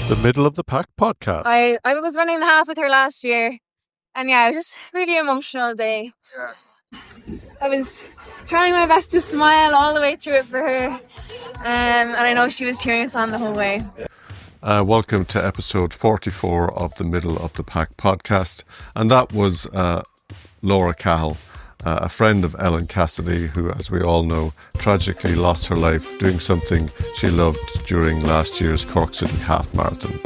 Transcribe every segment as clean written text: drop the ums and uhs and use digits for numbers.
The Middle of the Pack podcast. I was running the half with her last year, and yeah, it was just a really emotional day. I was trying my best to smile all the way through it for her, and I know she was cheering us on the whole way. Welcome to episode 44 of the Middle of the Pack podcast, and that was Laura Cahill, a friend of Ellen Cassidy, who, as we all know, tragically lost her life doing something she loved during last year's Cork City Half Marathon.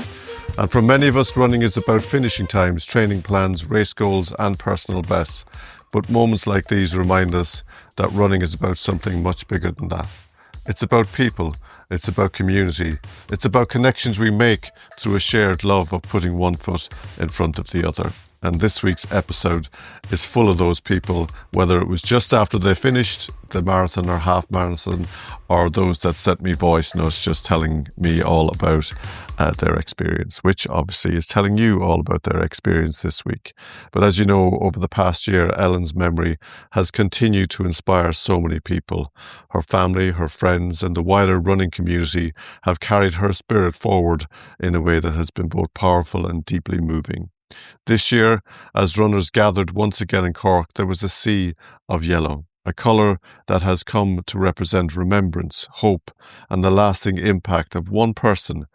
And for many of us, running is about finishing times, training plans, race goals and personal bests. But moments like these remind us that running is about something much bigger than that. It's about people, it's about community, it's about connections we make through a shared love of putting one foot in front of the other. And this week's episode is full of those people, whether it was just after they finished the marathon or half marathon, or those that sent me voice notes just telling me all about their experience, which obviously is telling you all about their experience this week. But as you know, over the past year, Ellen's memory has continued to inspire so many people. Her family, her friends, and the wider running community have carried her spirit forward in a way that has been both powerful and deeply moving. This year, as runners gathered once again in Cork, there was a sea of yellow, a colour that has come to represent remembrance, hope, and the lasting impact of one person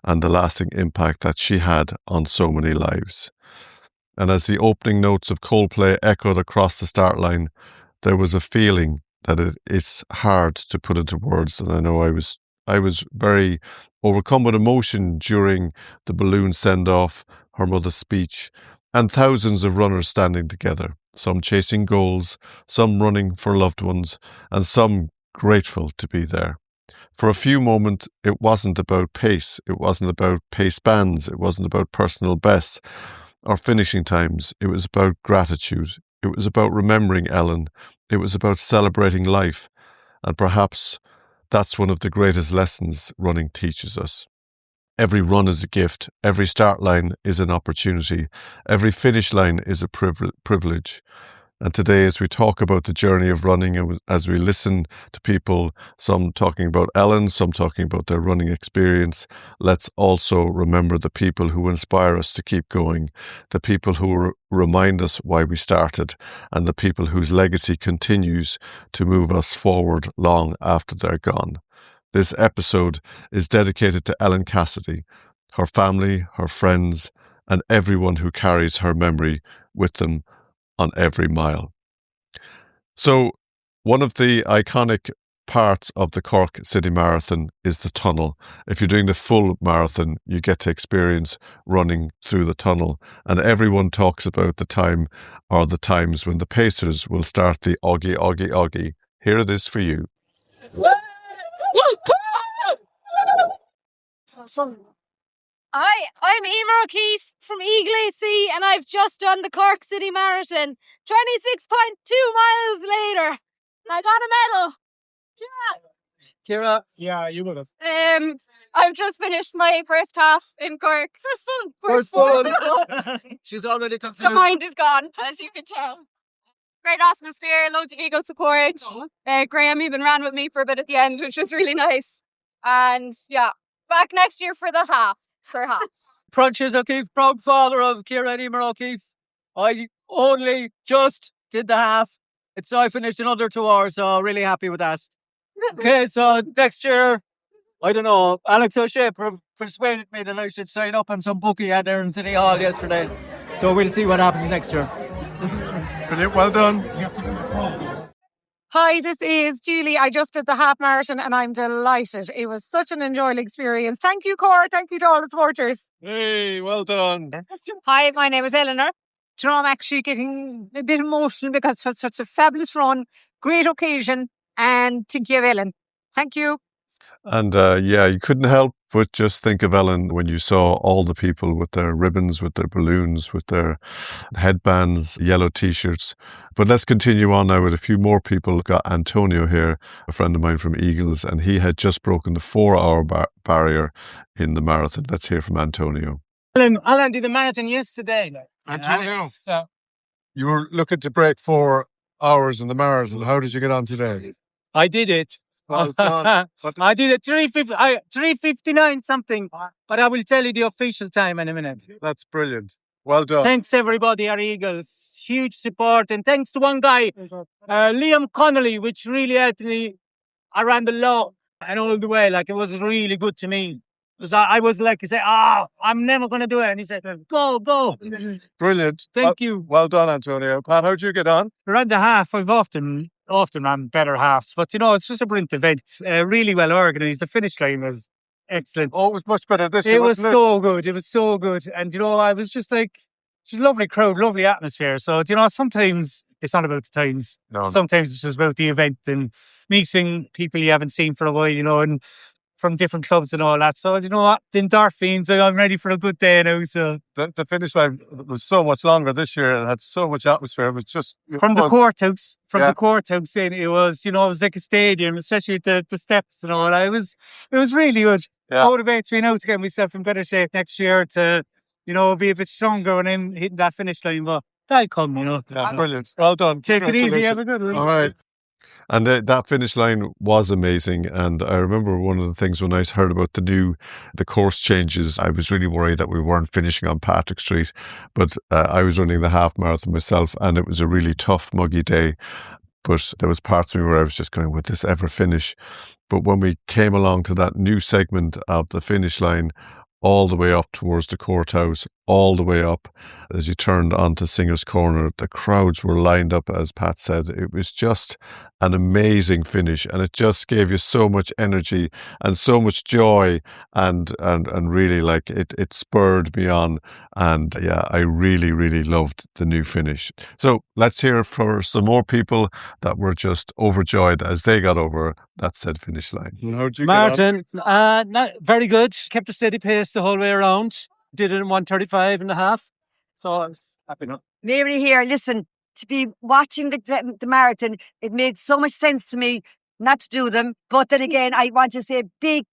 and the lasting impact that she had on so many lives. And as the opening notes of Coldplay echoed across the start line, there was a feeling that it's hard to put into words, and I know I was very overcome with emotion during the balloon send-off, her mother's speech, and thousands of runners standing together, some chasing goals, some running for loved ones, and some grateful to be there. For a few moments, it wasn't about pace, it wasn't about pace bands, it wasn't about personal bests or finishing times, it was about gratitude, it was about remembering Ellen, it was about celebrating life, and perhaps that's one of the greatest lessons running teaches us. Every run is a gift. Every start line is an opportunity. Every finish line is a privilege. And today, as we talk about the journey of running, and as we listen to people, some talking about Ellen, some talking about their running experience, let's also remember the people who inspire us to keep going, the people who remind us why we started, and the people whose legacy continues to move us forward long after they're gone. This episode is dedicated to Ellen Cassidy, her family, her friends, and everyone who carries her memory with them on every mile. So, one of the iconic parts of the Cork City Marathon is the tunnel. If you're doing the full marathon, you get to experience running through the tunnel. And everyone talks about the time or the times when the pacers will start the Oggy, Oggy, Oggy. Here it is for you. Hi, I'm Emer O'Keefe from Eagle AC, and I've just done the Cork City Marathon, 26.2 miles later, and I got a medal. Kira? Yeah, you would have. I've just finished my first half in Cork. First full. She's already confused. The mind is gone, as you can tell. Great atmosphere, loads of ego support. Graham even ran with me for a bit at the end, which was really nice. And yeah, back next year for the half. Prunches O'Keefe, proud father of Kira and Emer O'Keefe. I only just did the half. I finished in under 2 hours, so really happy with that. Okay, so next year, I don't know, Alex O'Shea persuaded me that I should sign up on some bookie ad there in City Hall yesterday. So we'll see what happens next year. Brilliant, well done. Hi, this is Julie. I just did the half marathon and I'm delighted. It was such an enjoyable experience. Thank you, Cor. Thank you to all the supporters. Hey, well done. Hi, my name is Eleanor. Do you know, I'm actually getting a bit emotional because it was such a fabulous run, great occasion, and to give Ellen. Thank you. And you couldn't help but just think of Ellen when you saw all the people with their ribbons, with their balloons, with their headbands, yellow t-shirts. But let's continue on now with a few more people. We've got Antonio here, a friend of mine from Eagles, and he had just broken the 4-hour barrier in the marathon. Let's hear from Antonio. Alan did the marathon yesterday. Antonio, you were looking to break 4 hours in the marathon. How did you get on today? I did it Well done. I did a 3:59 something, but I will tell you the official time in a minute. That's brilliant. Well done. Thanks everybody, our Eagles. Huge support, and thanks to one guy, Liam Connolly, which really helped me. I ran the law and all the way. Like, it was really good to me. Because I was like, he said, I'm never going to do it. And he said, go. Brilliant. Thank you. Well done, Antonio. Pat, how'd you get on? Around the half, I've often ran better halves. But, it's just a brilliant event. Really well organised. The finish line was excellent. Oh, it was much better this year, It was wasn't so good. It was so good. And, I was just like, just a lovely crowd, lovely atmosphere. So, sometimes it's not about the times. No. Sometimes it's just about the event and meeting people you haven't seen for a while, and from different clubs and all that. So, you know what? The endorphins, I'm ready for a good day now. So The finish line was so much longer this year. It had so much atmosphere. It was just... From the courthouse in, it was, it was like a stadium, especially with the steps and all. It was really good. Yeah. Motivates me now to get myself in better shape next year to, be a bit stronger when I'm hitting that finish line. But that'll come, Yeah, brilliant. Well done. Take it easy, have a good one. All right. And that finish line was amazing. And I remember one of the things when I heard about the course changes, I was really worried that we weren't finishing on Patrick Street. But I was running the half marathon myself, and it was a really tough, muggy day. But there was parts of me where I was just going, would this ever finish? But when we came along to that new segment of the finish line, all the way up towards the courthouse, all the way up as you turned onto Singer's Corner, the crowds were lined up, as Pat said. It was just an amazing finish, and it just gave you so much energy and so much joy, and really, like, it spurred me on. And yeah, I really, really loved the new finish. So let's hear for some more people that were just overjoyed as they got over that said finish line. How'd you Martin, not very good. Kept a steady pace the whole way around. Did it in 1:35 and a half. So I was happy enough. Mary here, listen, to be watching the marathon, it made so much sense to me not to do them. But then again, I want to say big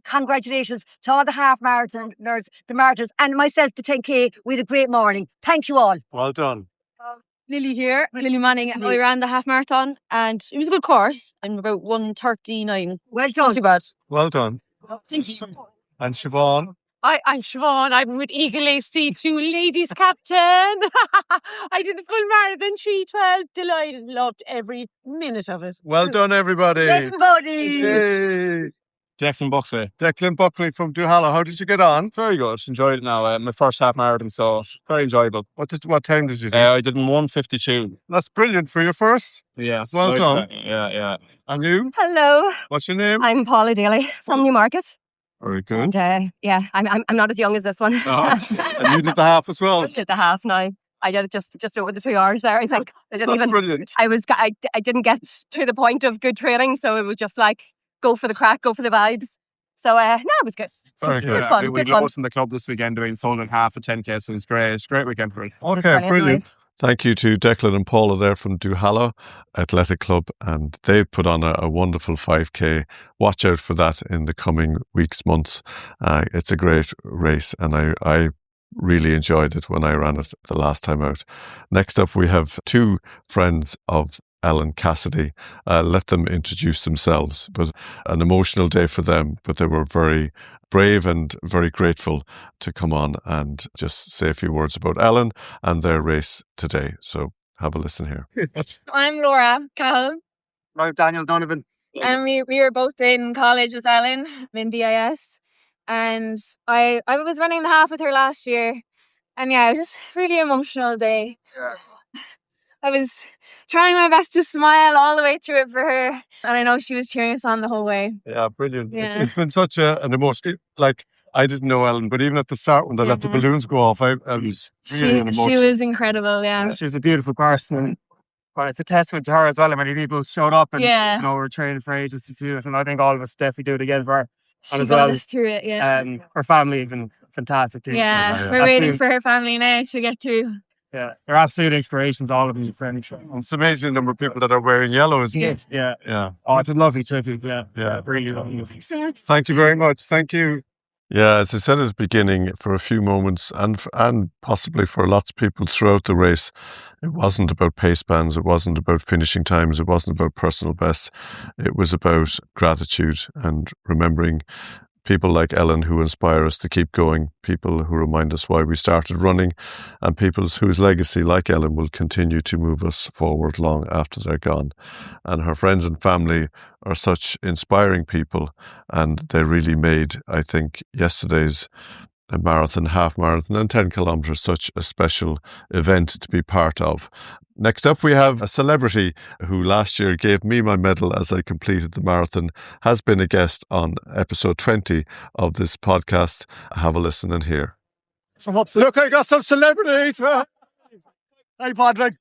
congratulations to all the half marathoners, the marathons, and myself, the 10K. We had a great morning. Thank you all. Well done. Lily here, Lily Manning. I ran the half marathon and it was a good course. I'm about 1:39. Well done. Not too bad. Well done. Thank you. And Siobhan? I'm Siobhan. I'm with Eagle AC2 Ladies Captain. I did the full marathon, 3:12. Delighted, loved every minute of it. Well done, everybody. Yes, buddy. Yay. Declan Buckley. Declan Buckley from Duhallow. How did you get on? Very good. Enjoyed it now. My first half marathon, so very enjoyable. What time did you do? I did in 1:52. That's brilliant for your first. Yeah. Well done. Yeah. And you? Hello, What's your name? I'm Paula Daly from Newmarket. Very good. And I'm not as young as this one. Oh. And you did the half as well. Did the half now. I did it just over the 2 hours there, I think. I didn't That's even. brilliant. I didn't get to the point of good training, so it was just like go for the crack, go for the vibes. So it was good. Very good. Good fun. We Good fun. lost in the club this weekend doing full and half of 10K, so it was great. It's a great weekend for it. Okay, brilliant. Thank you to Declan and Paula there from Duhallow Athletic Club, and they put on a wonderful 5K. Watch out for that in the coming weeks, months. It's a great race, and I really enjoyed it when I ran it the last time out. Next up, we have two friends of Ellen Cassidy. Let them introduce themselves. But an emotional day for them, but they were very brave and very grateful to come on and just say a few words about Ellen and their race today. So have a listen here. I'm Laura Cahill, I'm Daniel Donovan. and we were both in college with Ellen in BIS, and I was running the half with her last year, and it was just a really emotional day. I was trying my best to smile all the way through it for her, and I know she was cheering us on the whole way. Yeah, brilliant. Yeah. It's been such an emotion. Like, I didn't know Ellen, but even at the start when they let the balloons go off, I was really an emotion. She was incredible, yeah. She's a beautiful person. But it's a testament to her as well. How many people showed up and Yeah. were training for ages to do it. And I think all of us definitely do it again for her. She as got well, us through it, yeah. Her family even fantastic too. Yeah, So, we're waiting for her family now to get through. Yeah, they're absolute inspirations, all of them, friends. It's amazing the number of people that are wearing yellow, isn't it? Yeah. Yeah. Oh, it's a lovely tribute. Yeah. Yeah. Really lovely. Thank you very much. Thank you. Yeah, as I said at the beginning, for a few moments and possibly for lots of people throughout the race, it wasn't about pace bands, it wasn't about finishing times, it wasn't about personal bests. It was about gratitude and remembering people like Ellen who inspire us to keep going, people who remind us why we started running, and people whose legacy, like Ellen, will continue to move us forward long after they're gone. And her friends and family are such inspiring people, and they really made, I think, yesterday's marathon, half marathon, and 10 kilometres such a special event to be part of. Next up, we have a celebrity who last year gave me my medal as I completed the marathon, has been a guest on episode 20 of this podcast. Have a listen and hear. Look, I got some celebrities. Hey, Patrick.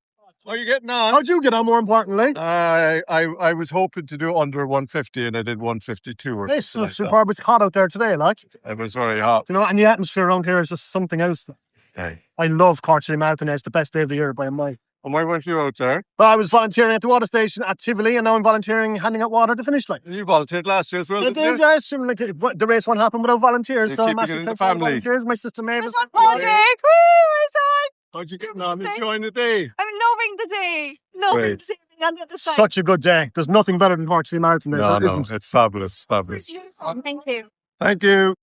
How are you getting on? How'd you get on, more importantly? I was hoping to do under 150 and I did 152 or It's something like that. superb. It's hot out there today, like. It was very hot. You know, and the atmosphere around here is just something else. Hey. I love Cork City Marathon. It's the best day of the year by a mile. And why weren't you out there? Well, I was volunteering at the water station at Tivoli, and now I'm volunteering, handing out water at the finish line. You volunteered last year as well, I didn't did, you? yes. Like, the race won't happen without volunteers. You're So keeping massive it in the thanks to all the family. volunteers. My sister Mavis. Well done, Patrick. Woo, well done. How'd you get on? Enjoying the day? I'm loving the day. Loving Great. the day being on the other side. Such a good day. There's nothing better than Cork City Marathon. No, there no, isn't. it's fabulous, fabulous. Beautiful. Thank you. Thank you.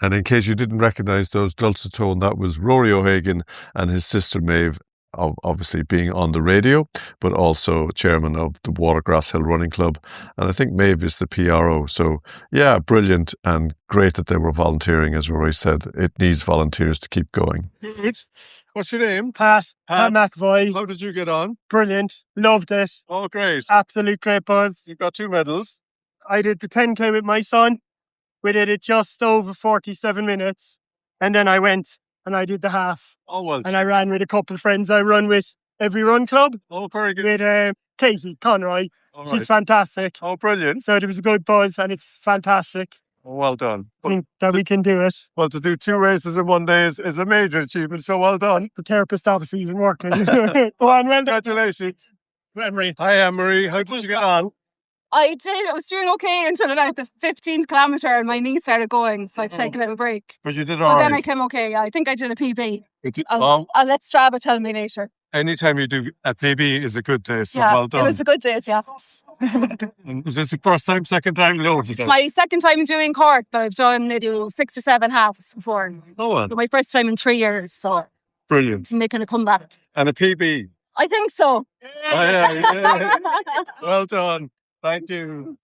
And in case you didn't recognise those dulcet tone, that was Rory O'Hagan and his sister Maeve, obviously being on the radio, but also chairman of the Watergrass Hill Running Club. And I think Maeve is the PRO. So yeah, brilliant and great that they were volunteering. As Rory said, it needs volunteers to keep going. Good. What's your name? Pat Pat. McVoy. How did you get on? Brilliant. Loved it. Oh, great. Absolute great buzz. You got 2 medals. I did the 10K with my son. We did it just over 47 minutes. And then I went and I did the half. Oh, well. And I ran with a couple of friends I run with every run club. Oh, very good. With Katie Conroy. All She's right. fantastic. Oh, brilliant. So there was a good buzz and it's fantastic. Oh, well done. I think that we can do it. Well, to do 2 races in one day is a major achievement, so well done. The therapist obviously isn't working. Go on, well done. Congratulations. Emery. Hi, Anne-Marie. How did you get on? I was doing okay until about the 15th kilometre and my knee started going, so I had to take a little break. But you did But all then I right. came okay. I think I did a PB. Well, I'll let Strava tell me later. anytime you do a PB is a good day, so Yeah, well done. it was a good day, yeah. And was this the first time, second time? No, It's my second time doing Cork, but I've done maybe 6 or 7 halves before. Oh, well, My first time in 3 years, so brilliant. I'm making a comeback. And a PB. I think so. Oh, yeah. Well done. Thank you.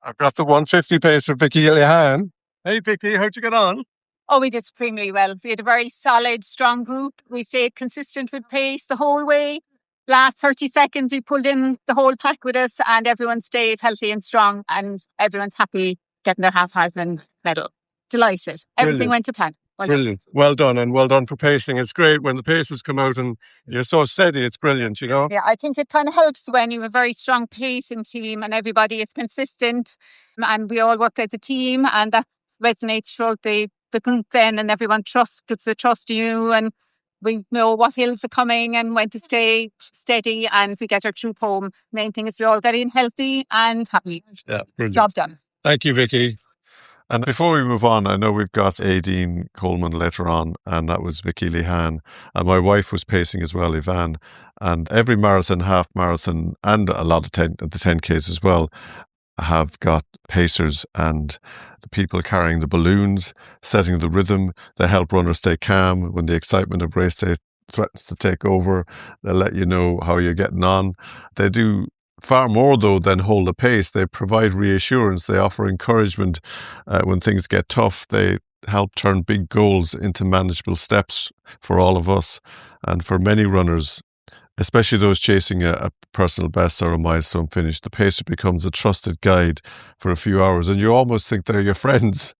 I've got the 150 pace for Vicky Illihan. Hey, Vicky, how'd you get on? Oh, we did supremely well. We had a very solid, strong group. We stayed consistent with pace the whole way. Last 30 seconds, we pulled in the whole pack with us and everyone stayed healthy and strong and everyone's happy getting their half marathon medal. Delighted. Everything Brilliant. went to plan. Well done. Brilliant. Well done, and well done for pacing. It's great when the paces come out and you're so steady. It's brilliant, you know? Yeah, I think it kind of helps when you have a very strong pacing team and everybody is consistent and we all work as a team and that resonates throughout the group then and everyone puts the trust in you and we know what hills are coming and when to stay steady and we get our troop home. Main thing is we're all getting healthy and happy. Yeah, brilliant. Job done. Thank you, Vicky. And before we move on, I know we've got Aideen Coleman later on, and that was Vicky Lehan. And my wife was pacing as well, Yvonne. And every marathon, half marathon, and a lot of the 10Ks as well, have got pacers and the people carrying the balloons, setting the rhythm. They help runners stay calm when the excitement of race day threatens to take over. They let you know how you're getting on. They do far more, though, than hold the pace. They provide reassurance. They offer encouragement when things get tough. They help turn big goals into manageable steps for all of us. And for many runners, especially those chasing a personal best or a milestone finish, the pacer becomes a trusted guide for a few hours. And you almost think they're your friends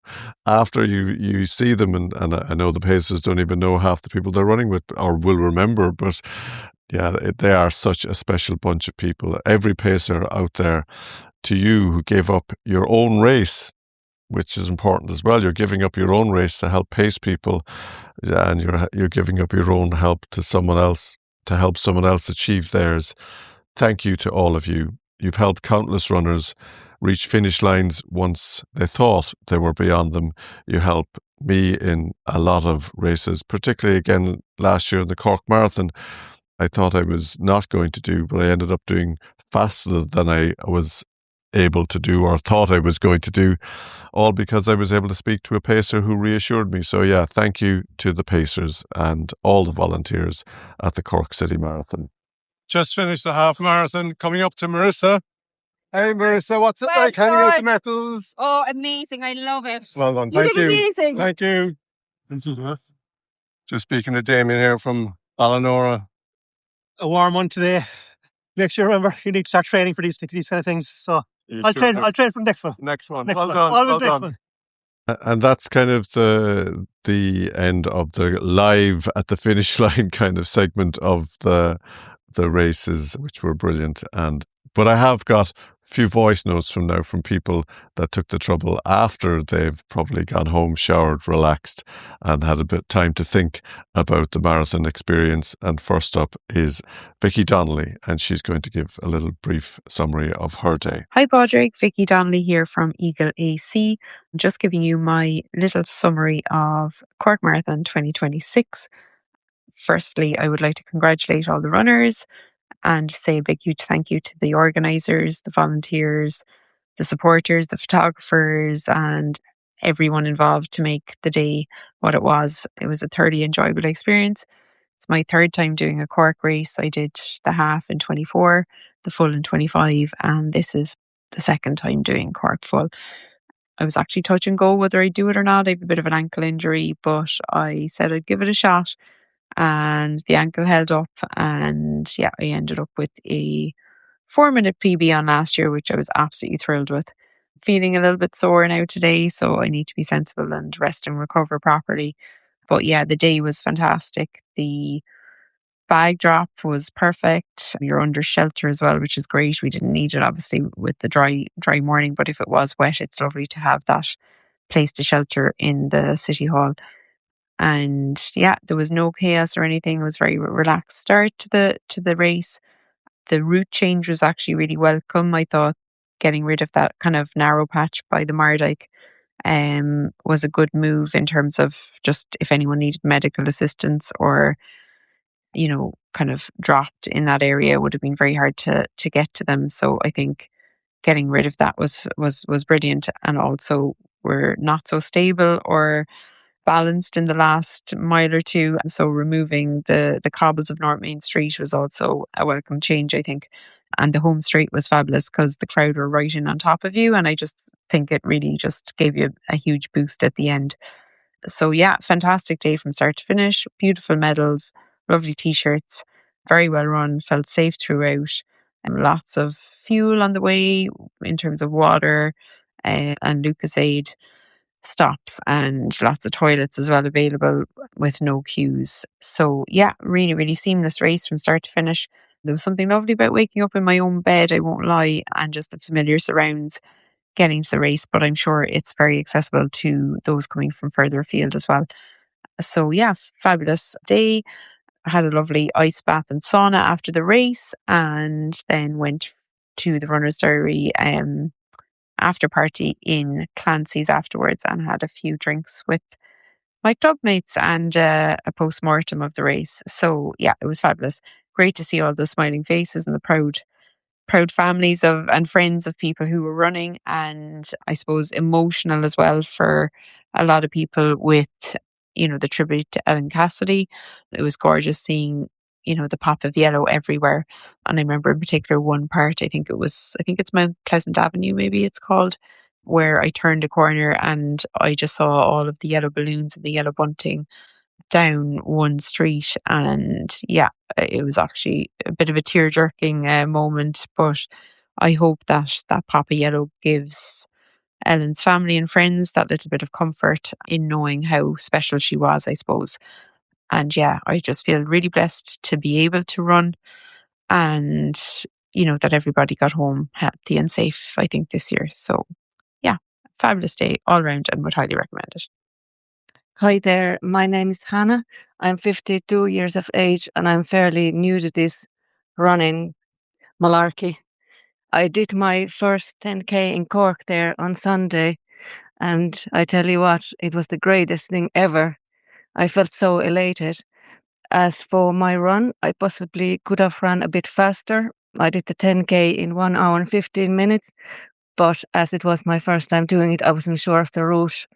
after you see them. And I know the pacers don't even know half the people they're running with or will remember, but yeah, they are such a special bunch of people. Every pacer out there, to you who gave up your own race, which is important as well. You're giving up your own race to help pace people, and you're giving up your own help to someone else to help someone else achieve theirs. Thank you to all of you. You've helped countless runners reach finish lines once they thought they were beyond them. You help me in a lot of races, particularly again last year in the Cork Marathon. I thought I was not going to do, but I ended up doing faster than I was able to do or thought I was going to do, all because I was able to speak to a pacer who reassured me. So yeah, thank you to the pacers and all the volunteers at the Cork City Marathon. Just finished the half marathon. Coming up to Marissa. Hey Marissa, what's it Well like handing out the done. medals? Oh, amazing. I love it. Well done. You Thank did you. amazing. Thank you. Just speaking to Damien here from Ballinora. A warm one today. Make sure, remember, you need to start training for these kind of things. So I'll train for the next one. Next one. Next Well one. done. Always Well next done. one. And that's kind of the end of the live at the finish line kind of segment of the races, which were brilliant. But I have got a few voice notes from people that took the trouble after they've probably gone home, showered, relaxed, and had a bit time to think about the marathon experience. And first up is Vicky Donnelly, and she's going to give a little brief summary of her day. Hi Padraig, Vicky Donnelly here from Eagle AC. I'm just giving you my little summary of Cork Marathon 2026. Firstly, I would like to congratulate all the runners and say a big huge thank you to the organisers, the volunteers, the supporters, the photographers, and everyone involved to make the day what it was. It was a thoroughly enjoyable experience. It's my third time doing a Cork race. I did the half in 24, the full in 25, and this is the second time doing Cork full. I was actually touch and go whether I'd do it or not. I have a bit of an ankle injury, but I said I'd give it a shot, and the ankle held up, and yeah, I ended up with a 4-minute PB on last year, which I was absolutely thrilled with. Feeling a little bit sore now today, so I need to be sensible and rest and recover properly. But yeah, the day was fantastic. The bag drop was perfect. You're under shelter as well, which is great. We didn't need it obviously with the dry morning, but if it was wet, it's lovely to have that place to shelter in the city hall. And yeah, there was no chaos or anything. It was a very relaxed start to the race. The route change was actually really welcome. I thought getting rid of that kind of narrow patch by the Mardyke was a good move in terms of just if anyone needed medical assistance or, kind of dropped in that area, it would have been very hard to get to them. So I think getting rid of that was brilliant. And also we're not so stable or balanced in the last mile or two. And so removing the cobbles of North Main Street was also a welcome change, I think. And the home straight was fabulous because the crowd were right in on top of you. And I just think it really just gave you a huge boost at the end. So yeah, fantastic day from start to finish. Beautiful medals, lovely t-shirts, very well run, felt safe throughout. Lots of fuel on the way in terms of water and Lucasade stops, and lots of toilets as well available with no queues. So yeah, really, really seamless race from start to finish. There was something lovely about waking up in my own bed, I won't lie, and just the familiar surrounds getting to the race, but I'm sure it's very accessible to those coming from further afield as well. So yeah, fabulous day. I had a lovely ice bath and sauna after the race, and then went to the Runner's Diary after party in Clancy's afterwards and had a few drinks with my club mates and a post-mortem of the race. So yeah, it was fabulous. Great to see all the smiling faces and the proud families of and friends of people who were running, and I suppose emotional as well for a lot of people with, the tribute to Ellen Cassidy. It was gorgeous seeing, the pop of yellow everywhere. And I remember in particular one part, I think it's Mount Pleasant Avenue, maybe it's called, where I turned a corner and I just saw all of the yellow balloons and the yellow bunting down one street. And yeah, it was actually a bit of a tear-jerking moment, but I hope that pop of yellow gives Ellen's family and friends that little bit of comfort in knowing how special she was, I suppose. And yeah, I just feel really blessed to be able to run, and that everybody got home healthy and safe, I think, this year. So yeah, fabulous day all around and would highly recommend it. Hi there, my name is Hannah. I'm 52 years of age and I'm fairly new to this running malarkey. I did my first 10K in Cork there on Sunday, and I tell you what, it was the greatest thing ever. I felt so elated. As for my run, I possibly could have run a bit faster. I did the 10K in 1 hour and 15 minutes, but as it was my first time doing it, I wasn't sure of the route,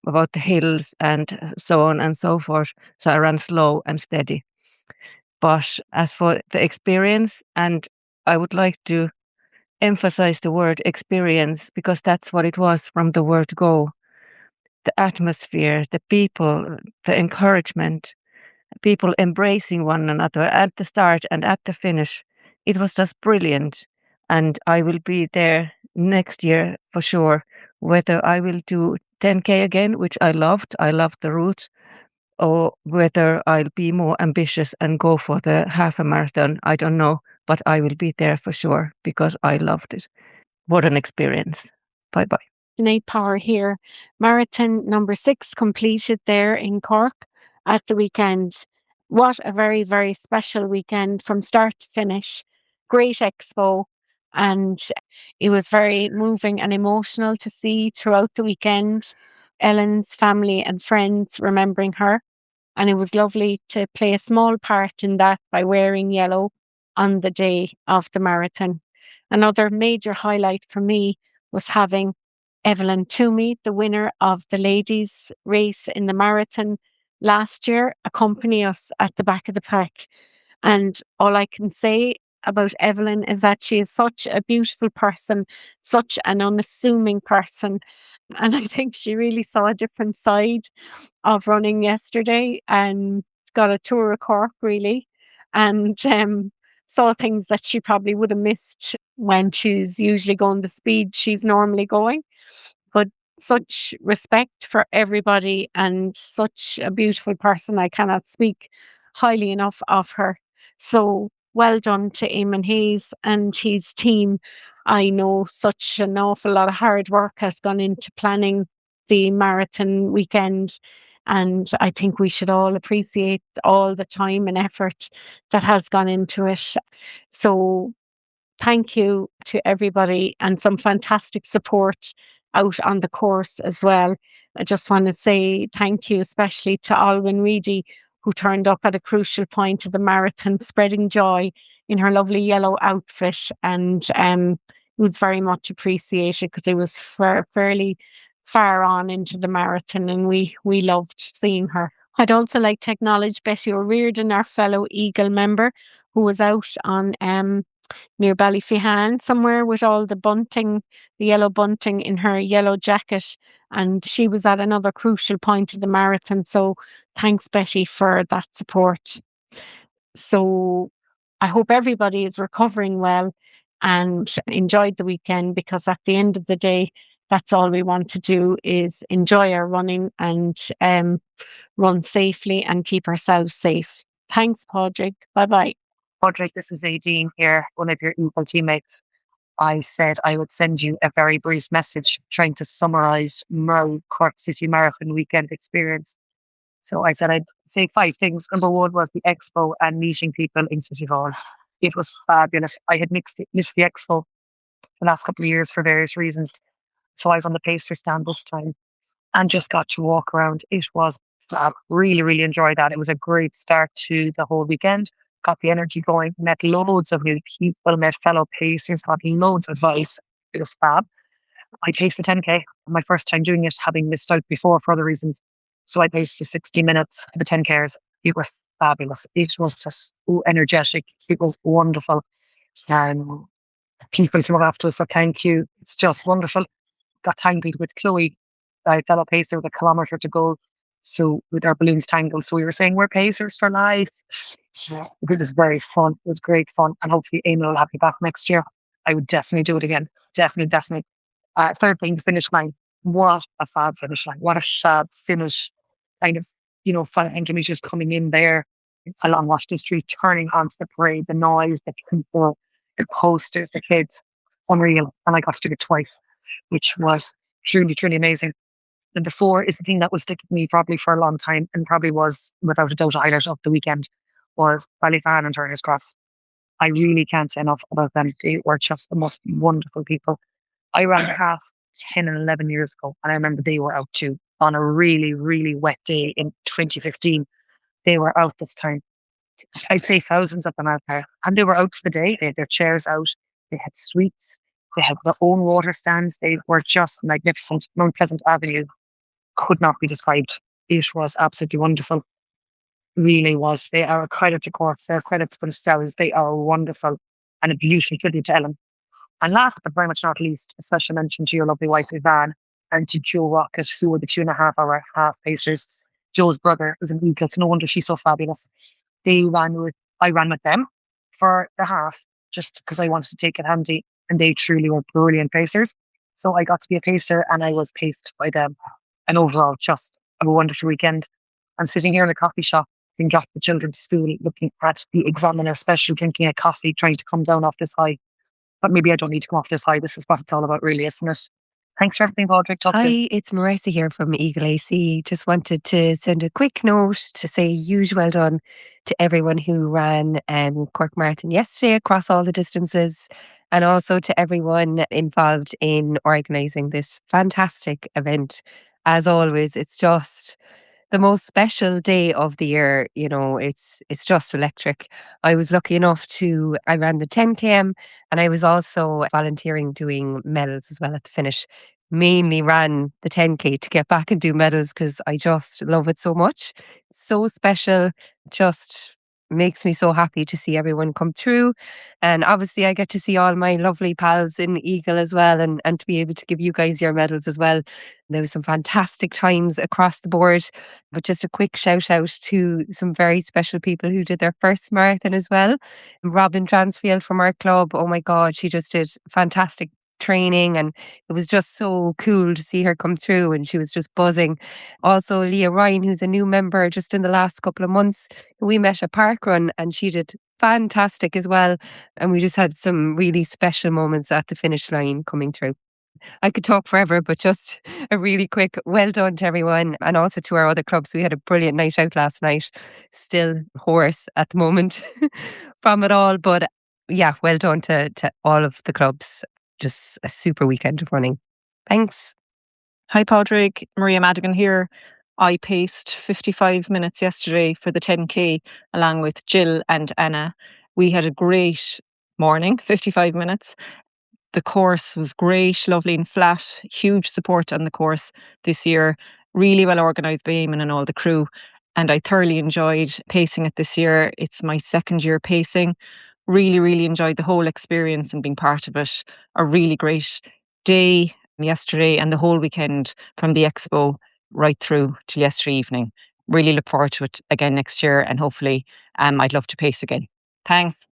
about the hills and so on and so forth. So I ran slow and steady. But as for the experience, and I would like to emphasize the word experience because that's what it was from the word go. The atmosphere, the people, the encouragement, people embracing one another at the start and at the finish. It was just brilliant. And I will be there next year for sure. Whether I will do 10K again, which I loved the route, or whether I'll be more ambitious and go for the half a marathon, I don't know. But I will be there for sure because I loved it. What an experience. Bye bye. Sinead Power here. Marathon number 6 completed there in Cork at the weekend. What a very, very special weekend from start to finish. Great expo. And it was very moving and emotional to see throughout the weekend Ellen's family and friends remembering her. And it was lovely to play a small part in that by wearing yellow on the day of the marathon. Another major highlight for me was having Evelyn Toomey, the winner of the ladies' race in the marathon last year, accompany us at the back of the pack. And all I can say about Evelyn is that she is such a beautiful person, such an unassuming person. And I think she really saw a different side of running yesterday and got a tour of Cork really, and saw things that she probably would have missed when she's usually going the speed she's normally going. But such respect for everybody and such a beautiful person. I cannot speak highly enough of her. So well done to Eamon Hayes and his team. I know such an awful lot of hard work has gone into planning the marathon weekend. And I think we should all appreciate all the time and effort that has gone into it. So thank you to everybody and some fantastic support out on the course as well. I just want to say thank you, especially to Alwyn Reedy, who turned up at a crucial point of the marathon, spreading joy in her lovely yellow outfit. And it was very much appreciated because it was fairly far on into the marathon and we loved seeing her. I'd also like to acknowledge Betty O'Riordan, our fellow Eagle member, who was out on near Ballyfihan somewhere with all the bunting, the yellow bunting in her yellow jacket. And she was at another crucial point of the marathon. So thanks, Betty, for that support. So I hope everybody is recovering well and enjoyed the weekend, because at the end of the day, that's all we want to do is enjoy our running and run safely and keep ourselves safe. Thanks, Padraig. Bye-bye. Padraig, this is Aideen here, one of your Eagle teammates. I said I would send you a very brief message trying to summarise my Cork City Marathon weekend experience. So I said I'd say 5 things. Number 1 was the expo and meeting people in City Hall. It was fabulous. I had missed the expo the last couple of years for various reasons. So I was on the pacer stand this time and just got to walk around. It was fab. Really, really enjoyed that. It was a great start to the whole weekend. Got the energy going, met loads of new people, met fellow pacers, got loads of advice. It was fab. I paced the 10K, my first time doing it, having missed out before for other reasons. So I paced for 60 minutes for the 10Ks. It was fabulous. It was just so energetic. It was wonderful. People came up after us, so thank you. It's just wonderful. Got tangled with Chloe, my fellow pacer, with a kilometre to go. So with our balloons tangled. So we were saying we're pacers for life. It was very fun. It was great fun. And hopefully Amy will have me back next year. I would definitely do it again. Definitely. Third thing, the finish line. What a fab finish line. What a fab finish. Kind of, 500 metres coming in there along Washington Street, turning onto the parade, the noise, the people, the posters, the kids. Unreal. And I got to do it twice, which was truly, truly amazing. Number 4 is the thing that will stick with me probably for a long time, and probably was without a doubt a highlight of the weekend, was Ballyvan and Turner's Cross. I really can't say enough about them. They were just the most wonderful people. I ran half 10 and 11 years ago, and I remember they were out too on a really, really wet day in 2015. They were out this time. I'd say thousands of them out there. And they were out for the day. They had their chairs out. They had sweets. They had their own water stands. They were just magnificent. Mount Pleasant Avenue could not be described. It was absolutely wonderful. Really was. They are a credit to Cork. They're credits for themselves. They are wonderful and a beautiful tribute to Ellen. And last but very much not least, a special mention to your lovely wife, Yvonne, and to Joe Rocket, who were the 2.5 hour half pacers. Joe's brother was an eagle. No wonder she's so fabulous. I ran with them for the half just because I wanted to take it handy, and they truly were brilliant pacers. So I got to be a pacer and I was paced by them. And overall, just a wonderful weekend. I'm sitting here in a coffee shop, being dropped the children to school, looking at the examiner special, drinking a coffee, trying to come down off this high. But maybe I don't need to come off this high. This is what it's all about, really, isn't it? Thanks for everything, Padraig. Talk soon. Hi, it's Marissa here from Eagle AC. Just wanted to send a quick note to say a huge well done to everyone who ran Cork Marathon yesterday across all the distances, and also to everyone involved in organising this fantastic event. As always, it's just the most special day of the year. You know, it's just electric. I was lucky enough I ran the 10 km, and I was also volunteering doing medals as well at the finish. Mainly ran the 10k to get back and do medals because I just love it so much. It's so special. Just makes me so happy to see everyone come through. And obviously I get to see all my lovely pals in Eagle as well, and to be able to give you guys your medals as well. There was some fantastic times across the board, but just a quick shout out to some very special people who did their first marathon as well. Robin Transfield from our club, oh my God, she just did fantastic training, and it was just so cool to see her come through, and she was just buzzing. Also Leah Ryan, who's a new member just in the last couple of months, we met at Parkrun and she did fantastic as well, and we just had some really special moments at the finish line coming through. I could talk forever, but just a really quick well done to everyone, and also to our other clubs. We had a brilliant night out last night. Still hoarse at the moment from it all, but yeah, well done to all of the clubs. Just a super weekend of running. Thanks. Hi, Padraig. Maria Madigan here. I paced 55 minutes yesterday for the 10k along with Jill and Anna. We had a great morning, 55 minutes. The course was great, lovely and flat. Huge support on the course this year. Really well organised by Eamon and all the crew. And I thoroughly enjoyed pacing it this year. It's my second year pacing. Really, really enjoyed the whole experience and being part of it. A really great day yesterday and the whole weekend from the expo right through till yesterday evening. Really look forward to it again next year, and hopefully I'd love to pace again. Thanks.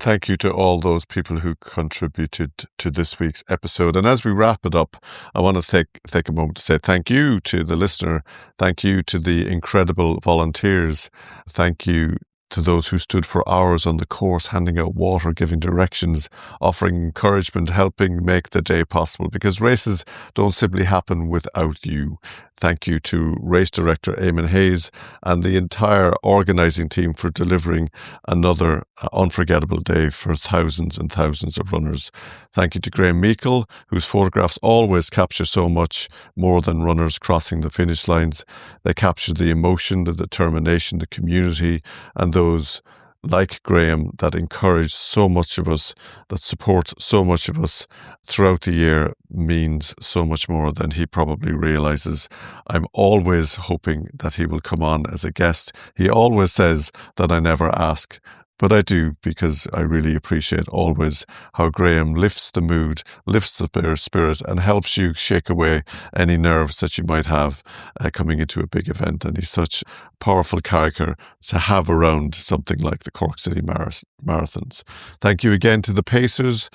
Thank you to all those people who contributed to this week's episode. And as we wrap it up, I want to take a moment to say thank you to the listener. Thank you to the incredible volunteers. Thank you to those who stood for hours on the course, handing out water, giving directions, offering encouragement, helping make the day possible, because races don't simply happen without you. Thank you to race director Eamon Hayes and the entire organising team for delivering another unforgettable day for thousands and thousands of runners. Thank you to Graham Meikle, whose photographs always capture so much more than runners crossing the finish lines. They capture the emotion, the determination, the community, and those like Graham that encourage so much of us, that support so much of us throughout the year, means so much more than he probably realises. I'm always hoping that he will come on as a guest. He always says that I never ask, but I do, because I really appreciate always how Graham lifts the mood, lifts the spirit, and helps you shake away any nerves that you might have coming into a big event. And he's such a powerful character to have around something like the Cork City Marathons. Thank you again to the pacers,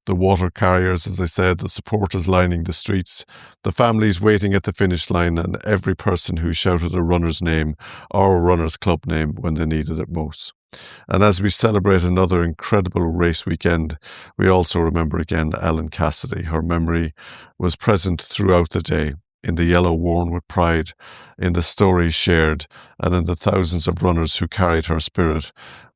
the water carriers, as I said, the supporters lining the streets, the families waiting at the finish line, and every person who shouted a runner's name or a runner's club name when they needed it most. And as we celebrate another incredible race weekend, we also remember again Ellen Cassidy. Her memory was present throughout the day, in the yellow worn with pride, in the stories shared, and in the thousands of runners who carried her spirit.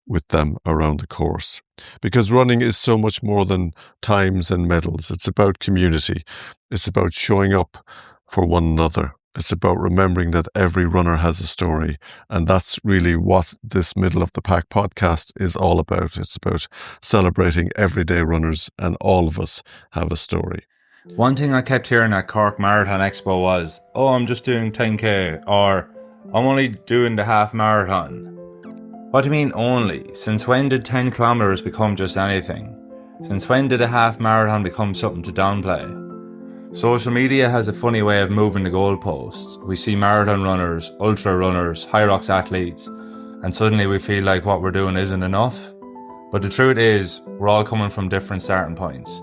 with them around the course. Because running is so much more than times and medals. It's about community. It's about showing up for one another. It's about remembering that every runner has a story. And that's really what this Middle of the Pack podcast is all about. It's about celebrating everyday runners, and all of us have a story. One thing I kept hearing at Cork Marathon Expo was, oh, I'm just doing 10k, or I'm only doing the half marathon. What do you mean only? Since when did 10 kilometres become just anything? Since when did a half marathon become something to downplay? Social media has a funny way of moving the goalposts. We see marathon runners, ultra runners, high rocks athletes, and suddenly we feel like what we're doing isn't enough. But the truth is, we're all coming from different starting points.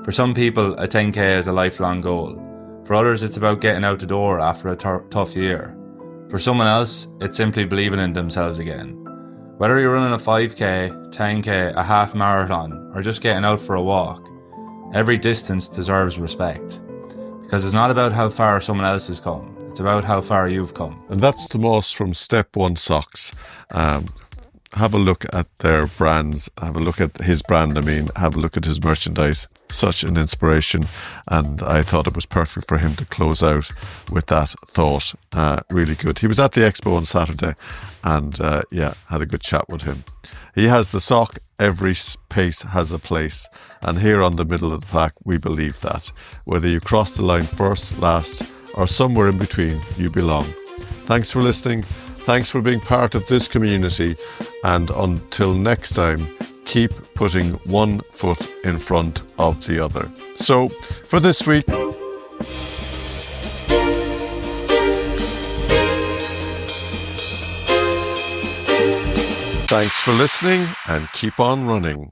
For some people, a 10k is a lifelong goal. For others, it's about getting out the door after a tough year. For someone else, it's simply believing in themselves again. Whether you're running a 5k, 10k, a half marathon, or just getting out for a walk, every distance deserves respect. Because it's not about how far someone else has come, it's about how far you've come. And that's Tomas from Step One Socks. Have a look at their brands, have a look at his brand, have a look at his merchandise. Such an inspiration, and I thought it was perfect for him to close out with that thought. Really good. He was at the expo on Saturday, and had a good chat with him. He has the sock, every pace has a place, and here on the Middle of the Pack we believe that. Whether you cross the line first, last, or somewhere in between, you belong. Thanks for listening. Thanks for being part of this community, and until next time, keep putting one foot in front of the other. So, for this week, thanks for listening and keep on running.